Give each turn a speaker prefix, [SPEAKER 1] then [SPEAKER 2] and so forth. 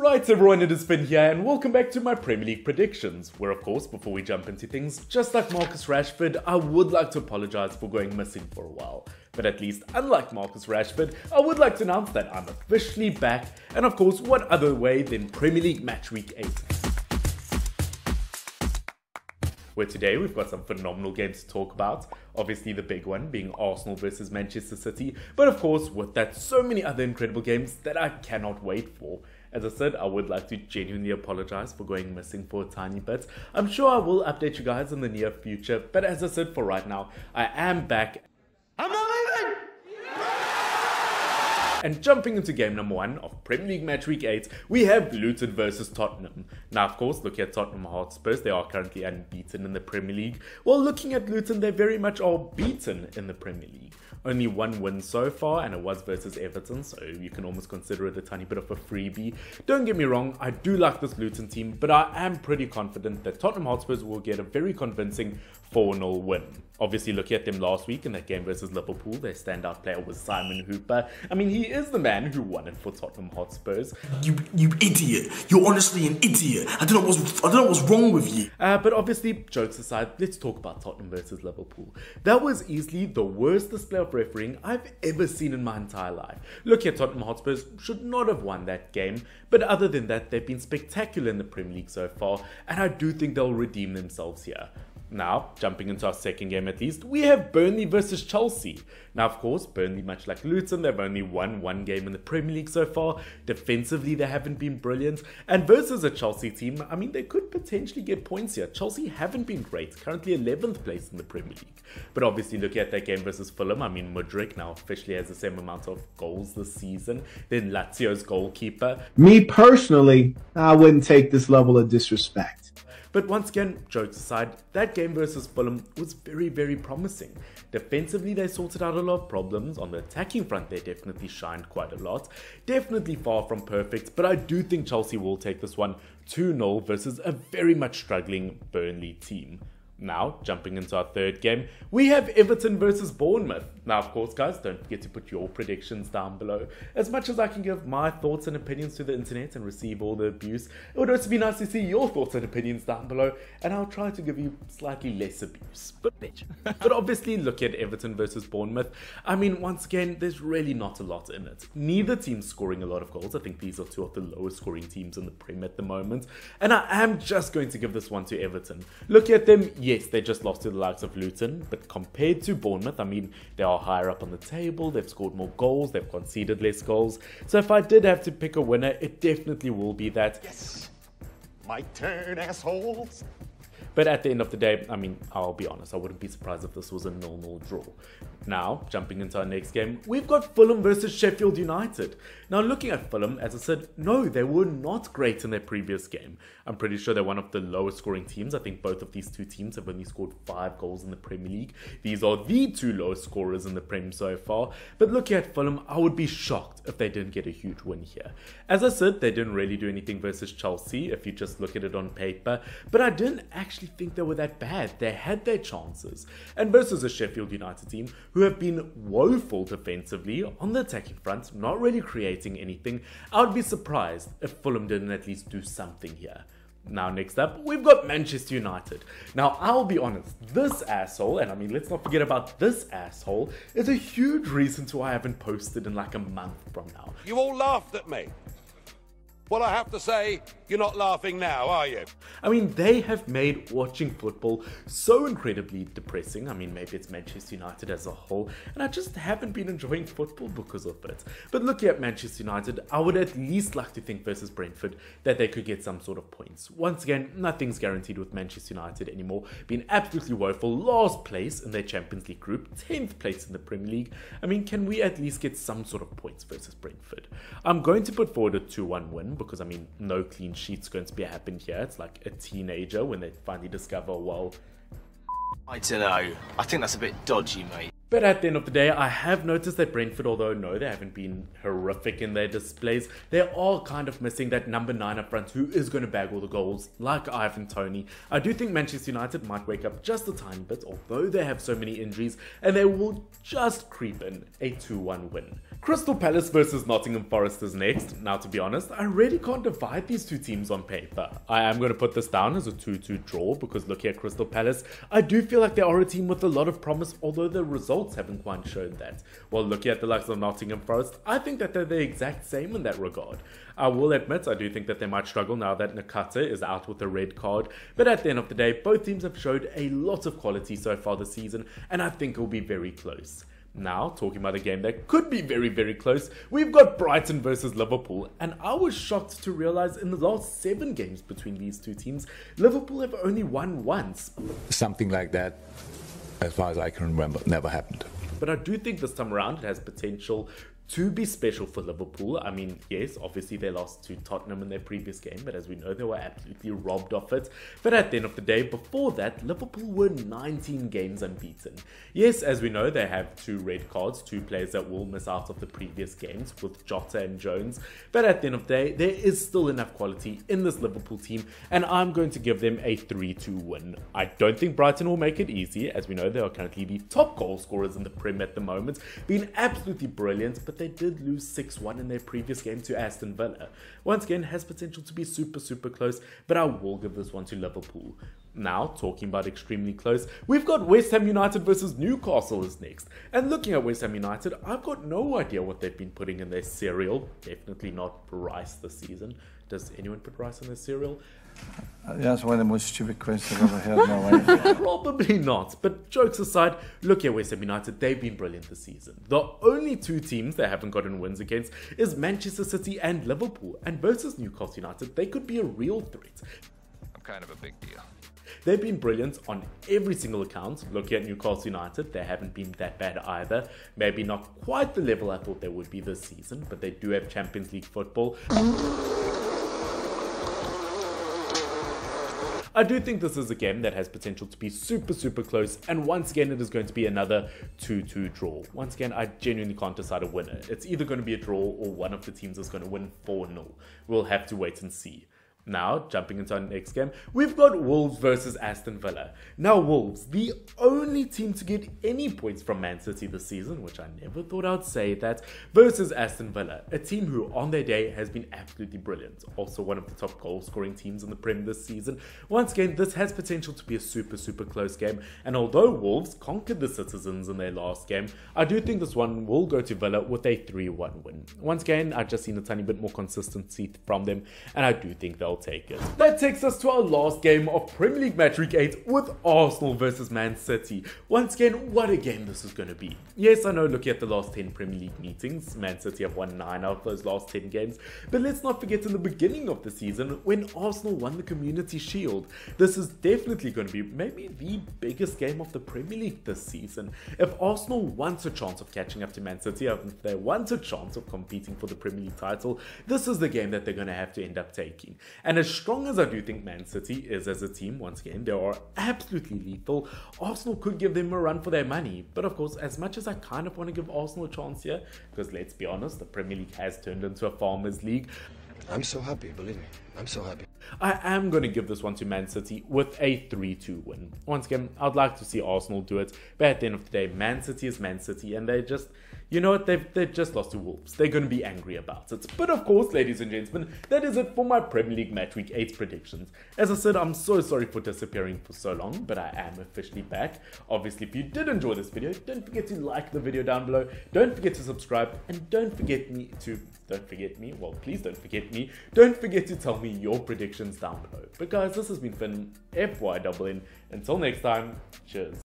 [SPEAKER 1] Right everyone, it has been here and welcome back to my Premier League predictions, where of course, before we jump into things, just like Marcus Rashford, I would like to apologise for going missing for a while. But at least, unlike Marcus Rashford, I would like to announce that I'm officially back, and of course, what other way than Premier League Matchweek 8. Where today we've got some phenomenal games to talk about. Obviously the big one being Arsenal versus Manchester City, but of course with that so many other incredible games that I cannot wait for. As I said, I would like to genuinely apologise for going missing for a tiny bit. I'm sure I will update you guys in the near future, but as I said, for right now, I am back. I'm not leaving! And jumping into game number 1 of Premier League Match Week 8, we have Luton versus Tottenham. Now, of course, looking at Tottenham Hotspurs, they are currently unbeaten in the Premier League. While looking at Luton, they very much are beaten in the Premier League. Only one win so far, and it was versus Everton, so you can almost consider it a tiny bit of a freebie. Don't get me wrong, I do like this Luton team, but I am pretty confident that Tottenham Hotspurs will get a very convincing 4-0 win. Obviously, looking at them last week in that game versus Liverpool, their standout player was Simon Hooper. I mean, he is the man who won it for Tottenham Hotspurs.
[SPEAKER 2] You idiot! You're honestly an idiot. I don't know what's wrong with you.
[SPEAKER 1] But obviously, jokes aside, let's talk about Tottenham versus Liverpool. That was easily the worst display of refereeing I've ever seen in my entire life. Look at Tottenham Hotspurs should not have won that game, but other than that, they've been spectacular in the Premier League so far, and I do think they'll redeem themselves here. Now, jumping into our second game at least, we have Burnley versus Chelsea. Now, of course, Burnley, much like Luton, they've only won one game in the Premier League so far. Defensively, they haven't been brilliant. And versus a Chelsea team, I mean, they could potentially get points here. Chelsea haven't been great, currently 11th place in the Premier League. But obviously, looking at that game versus Fulham, I mean, Mudryk now officially has the same amount of goals this season than Lazio's goalkeeper.
[SPEAKER 3] Me personally, I wouldn't take this level of disrespect.
[SPEAKER 1] But once again, jokes aside, that game versus Fulham was very, very promising. Defensively, they sorted out a lot of problems. On the attacking front, they definitely shined quite a lot. Definitely far from perfect, but I do think Chelsea will take this one 2-0 versus a very much struggling Burnley team. Now, jumping into our third game, we have Everton versus Bournemouth. Now, of course, guys, don't forget to put your predictions down below. As much as I can give my thoughts and opinions to the internet and receive all the abuse, it would also be nice to see your thoughts and opinions down below, and I'll try to give you slightly less abuse. But obviously, look at Everton versus Bournemouth. I mean, once again, there's really not a lot in it. Neither team's scoring a lot of goals. I think these are two of the lowest scoring teams in the Prem at the moment, and I am just going to give this one to Everton. Look at them. Yes, they just lost to the likes of Luton, but compared to Bournemouth, I mean, they are higher up on the table, they've scored more goals, they've conceded less goals. So if I did have to pick a winner, it definitely will be that.
[SPEAKER 4] Yes, my turn, assholes.
[SPEAKER 1] But at the end of the day, I mean, I'll be honest, I wouldn't be surprised if this was a 0-0 draw. Now, jumping into our next game, we've got Fulham versus Sheffield United. Now, looking at Fulham, as I said, no, they were not great in their previous game. I'm pretty sure they're one of the lowest scoring teams. I think both of these two teams have only scored 5 goals in the Premier League. These are the 2 lowest scorers in the Prem so far. But looking at Fulham, I would be shocked if they didn't get a huge win here. As I said, they didn't really do anything versus Chelsea, if you just look at it on paper. But I didn't actually think they were that bad. They had their chances. And versus a Sheffield United team who have been woeful defensively on the attacking front, not really creating anything, I would be surprised if Fulham didn't at least do something here. Now, next up, we've got Manchester United. Now, I'll be honest, this asshole, and I mean, let's not forget about this asshole, is a huge reason to why I haven't posted in like a month from now.
[SPEAKER 4] You all laughed at me. Well, I have to say, you're not laughing now, are you?
[SPEAKER 1] I mean, they have made watching football so incredibly depressing. I mean, maybe it's Manchester United as a whole, and I just haven't been enjoying football because of it. But looking at Manchester United, I would at least like to think versus Brentford that they could get some sort of points. Once again, nothing's guaranteed with Manchester United anymore. Being absolutely woeful, last place in their Champions League group, 10th place in the Premier League. I mean, can we at least get some sort of points versus Brentford? I'm going to put forward a 2-1 win, because I mean, no clean sheet's going to be happening here. It's like a teenager when they finally discover, well,
[SPEAKER 5] I don't know. I think that's a bit dodgy, mate.
[SPEAKER 1] But at the end of the day, I have noticed that Brentford, although no, they haven't been horrific in their displays, they are kind of missing that number 9 up front who is going to bag all the goals, like Ivan Toney. I do think Manchester United might wake up just a tiny bit, although they have so many injuries, and they will just creep in a 2-1 win. Crystal Palace versus Nottingham Forest is next. Now, to be honest, I really can't divide these two teams on paper. I am going to put this down as a 2-2 draw because looking at Crystal Palace, I do feel like they are a team with a lot of promise, although the results haven't quite shown that. While looking at the likes of Nottingham Forest, I think that they're the exact same in that regard. I will admit, I do think that they might struggle now that Nakata is out with a red card, but at the end of the day, both teams have showed a lot of quality so far this season, and I think it will be very close. Now, talking about a game that could be very, very close, we've got Brighton versus Liverpool, and I was shocked to realize in the last 7 games between these two teams, Liverpool have only won once.
[SPEAKER 5] Something like that, as far as I can remember, never happened.
[SPEAKER 1] But I do think this time around it has potential to be special for Liverpool. I mean, yes, obviously they lost to Tottenham in their previous game, but as we know, they were absolutely robbed of it. But at the end of the day, before that, Liverpool were 19 games unbeaten. Yes, as we know, they have 2 red cards, 2 players that will miss out of the previous games with Jota and Jones. But at the end of the day, there is still enough quality in this Liverpool team, and I'm going to give them a 3-2 win. I don't think Brighton will make it easy. As we know, they are currently the top goal scorers in the Prem at the moment, being absolutely brilliant, but they did lose 6-1 in their previous game to Aston Villa. Once again, has potential to be super, super close, but I will give this one to Liverpool. Now, talking about extremely close, we've got West Ham United versus Newcastle is next. And looking at West Ham United, I've got no idea what they've been putting in their cereal. Definitely not rice this season. Does anyone put rice in their cereal?
[SPEAKER 6] That's one of the most stupid questions I've ever heard in my life.
[SPEAKER 1] Probably not, but jokes aside, look at West Ham United, they've been brilliant this season. The only 2 teams they haven't gotten wins against is Manchester City and Liverpool, and versus Newcastle United, they could be a real threat.
[SPEAKER 7] I'm kind of a big deal.
[SPEAKER 1] They've been brilliant on every single account. Looking at Newcastle United, they haven't been that bad either. Maybe not quite the level I thought they would be this season, but they do have Champions League football. I do think this is a game that has potential to be super, super close, and once again it is going to be another 2-2 draw. Once again, I genuinely can't decide a winner. It's either going to be a draw or one of the teams is going to win 4-0. We'll have to wait and see. Now, jumping into our next game, we've got Wolves versus Aston Villa. Now, Wolves, the only team to get any points from Man City this season, which I never thought I'd say that, versus Aston Villa, a team who on their day has been absolutely brilliant. Also one of the top goal scoring teams in the Prem this season. Once again, this has potential to be a super, super close game, and although Wolves conquered the Citizens in their last game, I do think this one will go to Villa with a 3-1 win. Once again, I've just seen a tiny bit more consistency from them, and I do think they'll take it. That takes us to our last game of Premier League Matchweek 8 with Arsenal versus Man City. Once again, what a game this is going to be. Yes, I know, looking at the last 10 Premier League meetings, Man City have won 9 out of those last 10 games, but let's not forget in the beginning of the season when Arsenal won the Community Shield. This is definitely going to be maybe the biggest game of the Premier League this season. If Arsenal wants a chance of catching up to Man City, if they want a chance of competing for the Premier League title, this is the game that they're going to have to end up taking. And as strong as I do think Man City is as a team, once again, they are absolutely lethal. Arsenal could give them a run for their money. But of course, as much as I kind of want to give Arsenal a chance here, because let's be honest, the Premier League has turned into a farmers league.
[SPEAKER 8] I'm so happy, believe me. I'm so happy.
[SPEAKER 1] I am going to give this one to Man City with a 3-2 win. Once again, I'd like to see Arsenal do it, but at the end of the day, Man City is Man City, and they just, you know what, they've just lost to Wolves. They're going to be angry about it. But of course, ladies and gentlemen, that is it for my Premier League Matchweek 8 predictions. As I said, I'm so sorry for disappearing for so long, but I am officially back. Obviously, if you did enjoy this video, don't forget to like the video down below, don't forget to subscribe, and don't forget to tell me your predictions down below. But guys, this has been Finn, FYNN. Until next time, cheers.